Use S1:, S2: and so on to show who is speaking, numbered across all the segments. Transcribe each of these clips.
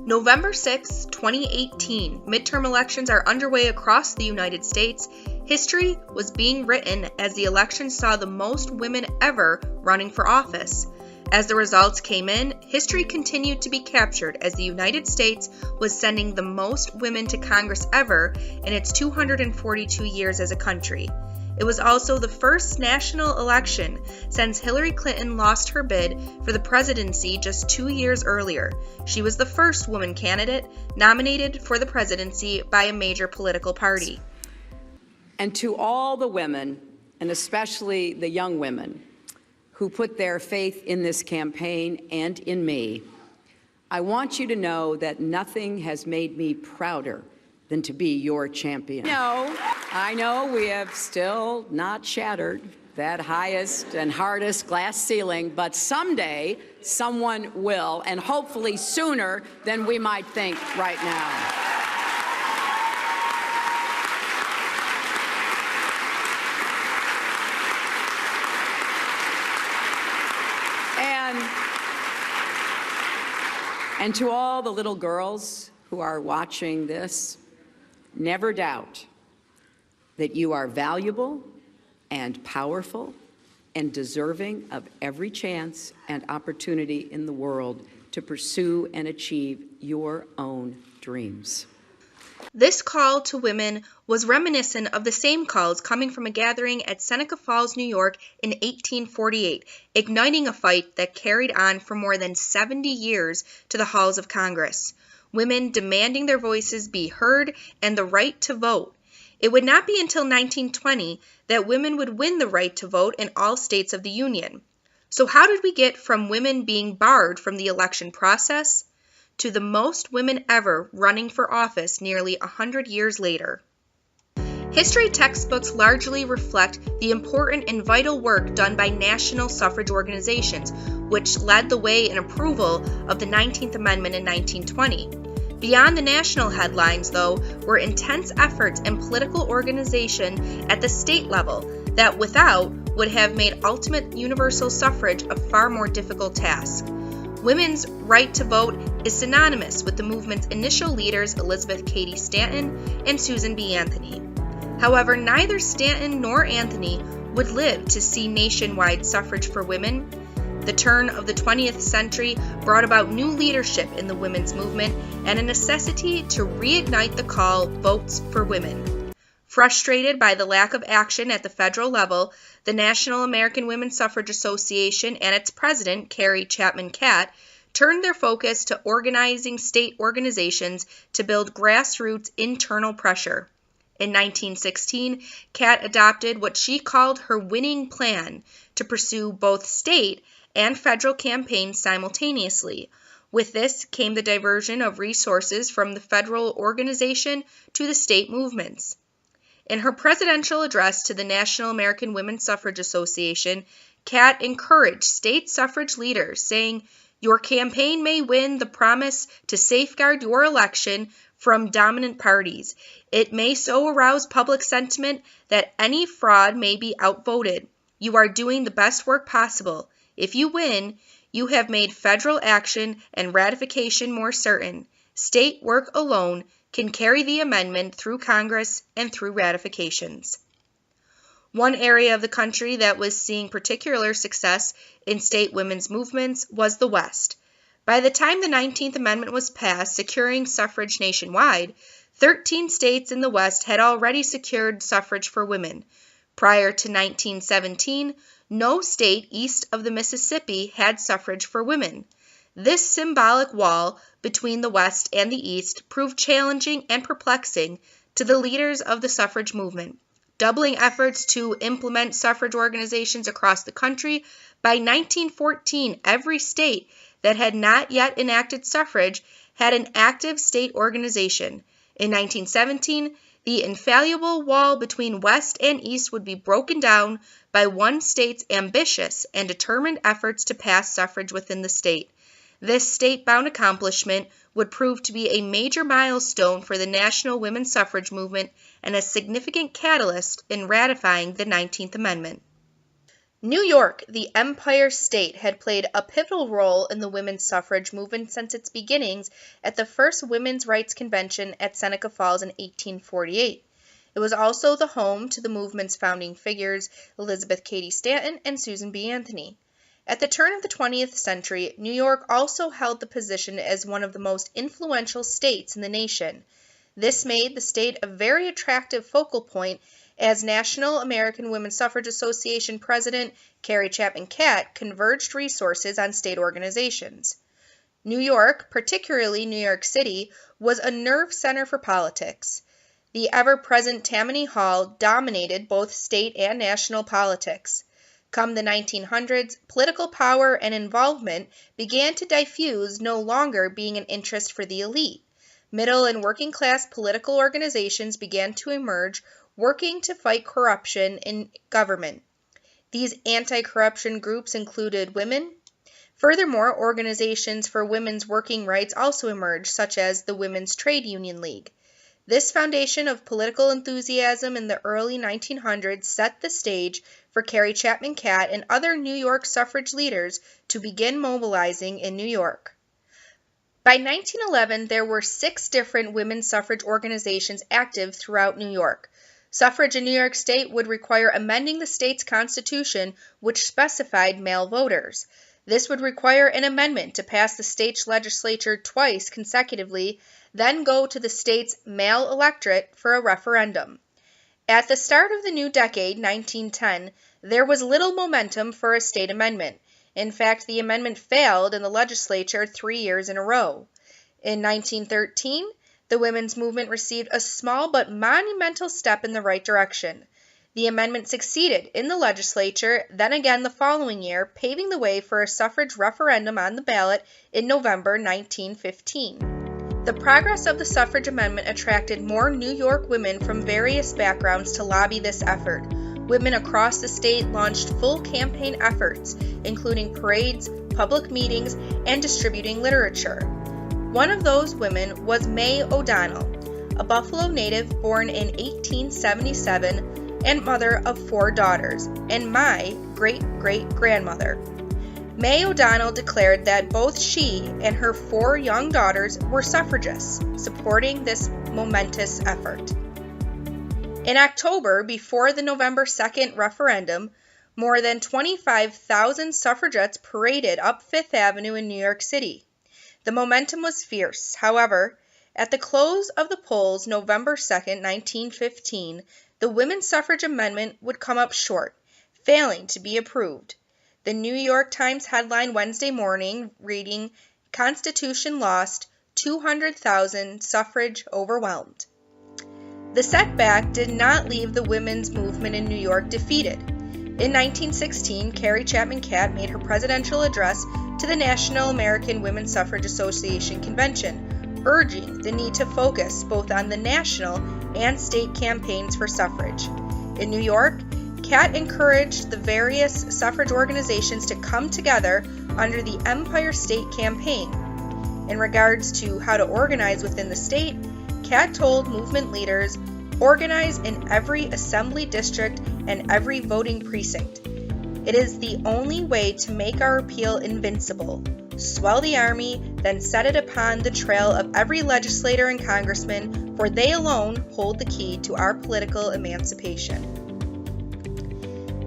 S1: November 6, 2018, midterm elections are underway across the United States. History was being written as the election saw the most women ever running for office. As the results came in, history continued to be captured as the United States was sending the most women to Congress ever in its 242 years as a country. It was also the first national election since Hillary Clinton lost her bid for the presidency just 2 years earlier. She was the first woman candidate nominated for the presidency by a major political party.
S2: And to all the women, and especially the young women, who put their faith in this campaign and in me, I want you to know that nothing has made me prouder than to be your champion. I know we have still not shattered that highest and hardest glass ceiling, but someday someone will, and hopefully sooner than we might think right now. And to all the little girls who are watching this, never doubt that you are valuable and powerful and deserving of every chance and opportunity in the world to pursue and achieve your own dreams.
S1: This call to women was reminiscent of the same calls coming from a gathering at Seneca Falls, New York in 1848, igniting a fight that carried on for more than 70 years to the halls of Congress. Women demanding their voices be heard and the right to vote. It would not be until 1920 that women would win the right to vote in all states of the Union. So how did we get from women being barred from the election process to the most women ever running for office nearly 100 years later? History textbooks largely reflect the important and vital work done by national suffrage organizations, which led the way in approval of the 19th Amendment in 1920. Beyond the national headlines, though, were intense efforts and political organization at the state level that without would have made ultimate universal suffrage a far more difficult task. Women's right to vote is synonymous with the movement's initial leaders Elizabeth Cady Stanton and Susan B. Anthony. However, neither Stanton nor Anthony would live to see nationwide suffrage for women. The turn of the 20th century brought about new leadership in the women's movement and a necessity to reignite the call, Votes for Women. Frustrated by the lack of action at the federal level, the National American Women's Suffrage Association and its president, Carrie Chapman Catt, turned their focus to organizing state organizations to build grassroots internal pressure. In 1916, Catt adopted what she called her winning plan to pursue both state and federal campaigns simultaneously. With this came the diversion of resources from the federal organization to the state movements. In her presidential address to the National American Women's Suffrage Association, Catt encouraged state suffrage leaders, saying, "Your campaign may win the promise to safeguard your election from dominant parties. It may so arouse public sentiment that any fraud may be outvoted. You are doing the best work possible. If you win, you have made federal action and ratification more certain. State work alone can carry the amendment through Congress and through ratifications." One area of the country that was seeing particular success in state women's movements was the West. By the time the 19th Amendment was passed, securing suffrage nationwide, 13 states in the West had already secured suffrage for women. Prior to 1917, no state east of the Mississippi had suffrage for women. This symbolic wall between the West and the East proved challenging and perplexing to the leaders of the suffrage movement. Doubling efforts to implement suffrage organizations across the country, by 1914, every state that had not yet enacted suffrage had an active state organization. In 1917, the infallible wall between West and East would be broken down by one state's ambitious and determined efforts to pass suffrage within the state. This state-bound accomplishment would prove to be a major milestone for the national women's suffrage movement and a significant catalyst in ratifying the 19th Amendment. New York, the Empire State, had played a pivotal role in the women's suffrage movement since its beginnings at the first Women's Rights Convention at Seneca Falls in 1848. It was also the home to the movement's founding figures, Elizabeth Cady Stanton and Susan B. Anthony. At the turn of the 20th century, New York also held the position as one of the most influential states in the nation. This made the state a very attractive focal point as National American Women's Suffrage Association President Carrie Chapman Catt converged resources on state organizations. New York, particularly New York City, was a nerve center for politics. The ever-present Tammany Hall dominated both state and national politics. Come the 1900s, political power and involvement began to diffuse, no longer being an interest for the elite. Middle and working class political organizations began to emerge, working to fight corruption in government. These anti-corruption groups included women. Furthermore, organizations for women's working rights also emerged, such as the Women's Trade Union League. This foundation of political enthusiasm in the early 1900s set the stage for Carrie Chapman Catt and other New York suffrage leaders to begin mobilizing in New York. By 1911, there were 6 different women's suffrage organizations active throughout New York. Suffrage in New York State would require amending the state's constitution, which specified male voters. This would require an amendment to pass the state's legislature twice consecutively, then go to the state's male electorate for a referendum. At the start of the new decade, 1910, there was little momentum for a state amendment. In fact, the amendment failed in the legislature 3 years in a row. In 1913, the women's movement received a small but monumental step in the right direction. The amendment succeeded in the legislature, then again the following year, paving the way for a suffrage referendum on the ballot in November 1915. The progress of the suffrage amendment attracted more New York women from various backgrounds to lobby this effort. Women across the state launched full campaign efforts, including parades, public meetings, and distributing literature. One of those women was May O'Donnell, a Buffalo native born in 1877 and mother of 4 daughters, and my great-great-grandmother. May O'Donnell declared that both she and her 4 young daughters were suffragists, supporting this momentous effort. In October, before the November 2nd referendum, more than 25,000 suffragettes paraded up Fifth Avenue in New York City. The momentum was fierce. However, at the close of the polls, November 2nd, 1915, the women's suffrage amendment would come up short, failing to be approved. The New York Times headline Wednesday morning reading, "Constitution lost, 200,000 suffrage overwhelmed." The setback did not leave the women's movement in New York defeated. In 1916, Carrie Chapman Catt made her presidential address to the National American Women's Suffrage Association Convention, urging the need to focus both on the national and state campaigns for suffrage. In New York, Catt encouraged the various suffrage organizations to come together under the Empire State Campaign. In regards to how to organize within the state, Catt told movement leaders, "Organize in every assembly district and every voting precinct. It is the only way to make our appeal invincible. Swell the army, then set it upon the trail of every legislator and congressman, for they alone hold the key to our political emancipation."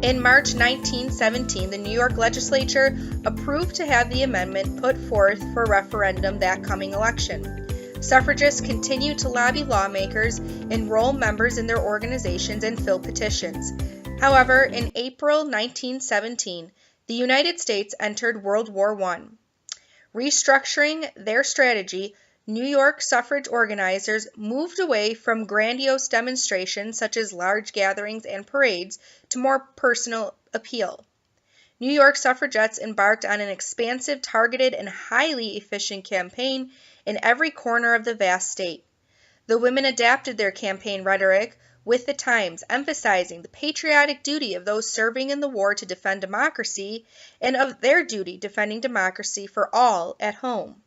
S1: In March 1917, the New York legislature approved to have the amendment put forth for referendum that coming election. Suffragists continued to lobby lawmakers, enroll members in their organizations, and fill petitions. However, in April 1917, the United States entered World War I. Restructuring their strategy, New York suffrage organizers moved away from grandiose demonstrations such as large gatherings and parades to more personal appeal. New York suffragettes embarked on an expansive, targeted, and highly efficient campaign in every corner of the vast state. The women adapted their campaign rhetoric with the times, emphasizing the patriotic duty of those serving in the war to defend democracy and of their duty defending democracy for all at home.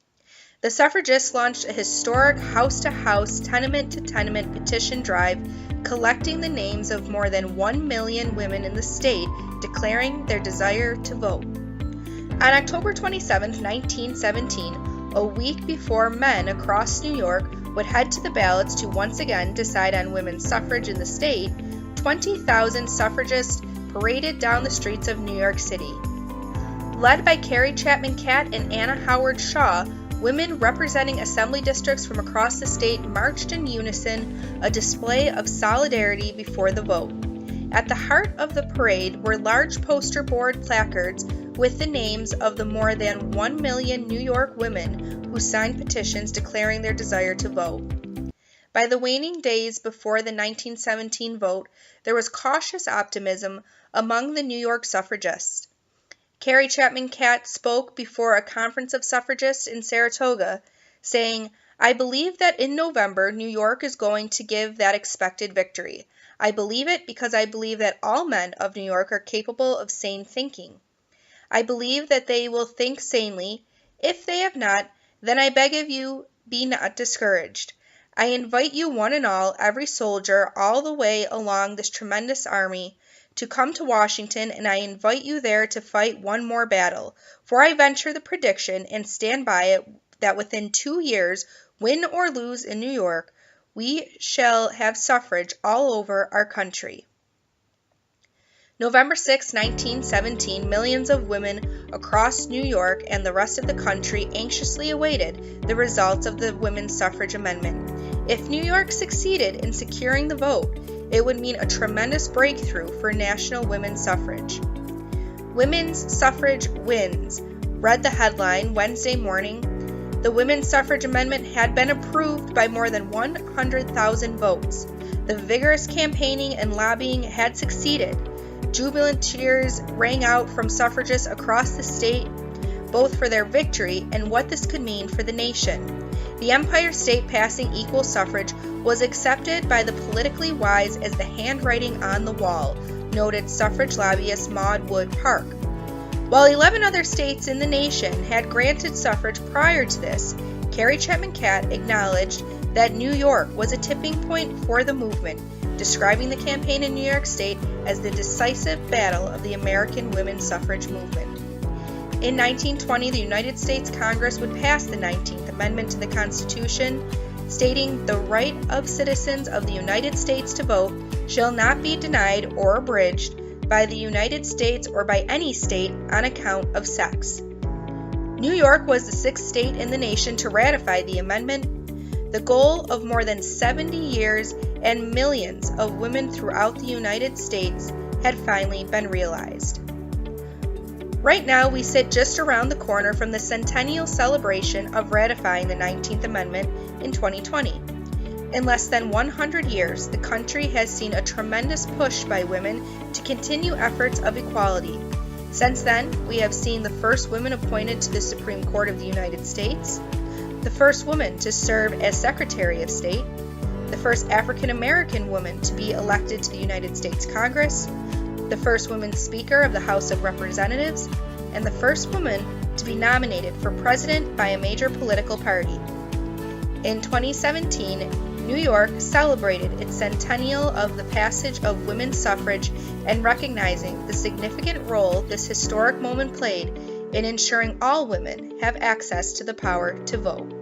S1: The suffragists launched a historic house-to-house, tenement-to-tenement petition drive collecting the names of more than 1 million women in the state declaring their desire to vote. On October 27, 1917, a week before men across New York would head to the ballots to once again decide on women's suffrage in the state, 20,000 suffragists paraded down the streets of New York City. Led by Carrie Chapman Catt and Anna Howard Shaw, women representing assembly districts from across the state marched in unison, a display of solidarity before the vote. At the heart of the parade were large poster board placards with the names of the more than 1 million New York women who signed petitions declaring their desire to vote. By the waning days before the 1917 vote, there was cautious optimism among the New York suffragists. Carrie Chapman Catt spoke before a conference of suffragists in Saratoga, saying, "I believe that in November New York is going to give that expected victory. I believe it because I believe that all men of New York are capable of sane thinking. I believe that they will think sanely. If they have not, then I beg of you, be not discouraged. I invite you one and all, every soldier, all the way along this tremendous army, to come to Washington, and I invite you there to fight one more battle, for I venture the prediction and stand by it that within 2 years, win or lose in New York, we shall have suffrage all over our country." November 6, 1917, millions of women across New York and the rest of the country anxiously awaited the results of the women's suffrage amendment. If New York succeeded in securing the vote, it would mean a tremendous breakthrough for national women's suffrage. "Women's suffrage wins," read the headline Wednesday morning. The women's suffrage amendment had been approved by more than 100,000 votes. The vigorous campaigning and lobbying had succeeded. Jubilant cheers rang out from suffragists across the state, both for their victory and what this could mean for the nation. The Empire State passing equal suffrage was accepted by the politically wise as the handwriting on the wall, noted suffrage lobbyist Maud Wood Park. While 11 other states in the nation had granted suffrage prior to this, Carrie Chapman Catt acknowledged that New York was a tipping point for the movement, describing the campaign in New York State as the decisive battle of the American women's suffrage movement. In 1920, the United States Congress would pass the 19th Amendment to the Constitution, stating the right of citizens of the United States to vote shall not be denied or abridged by the United States or by any state on account of sex. New York was the 6th state in the nation to ratify the amendment. The goal of more than 70 years and millions of women throughout the United States had finally been realized. Right now, we sit just around the corner from the centennial celebration of ratifying the 19th Amendment in 2020. In less than 100 years, the country has seen a tremendous push by women to continue efforts of equality. Since then, we have seen the first woman appointed to the Supreme Court of the United States, the first woman to serve as Secretary of State, the first African American woman to be elected to the United States Congress, the first woman Speaker of the House of Representatives, and the first woman to be nominated for president by a major political party. In 2017, New York celebrated its centennial of the passage of women's suffrage and recognizing the significant role this historic moment played in ensuring all women have access to the power to vote.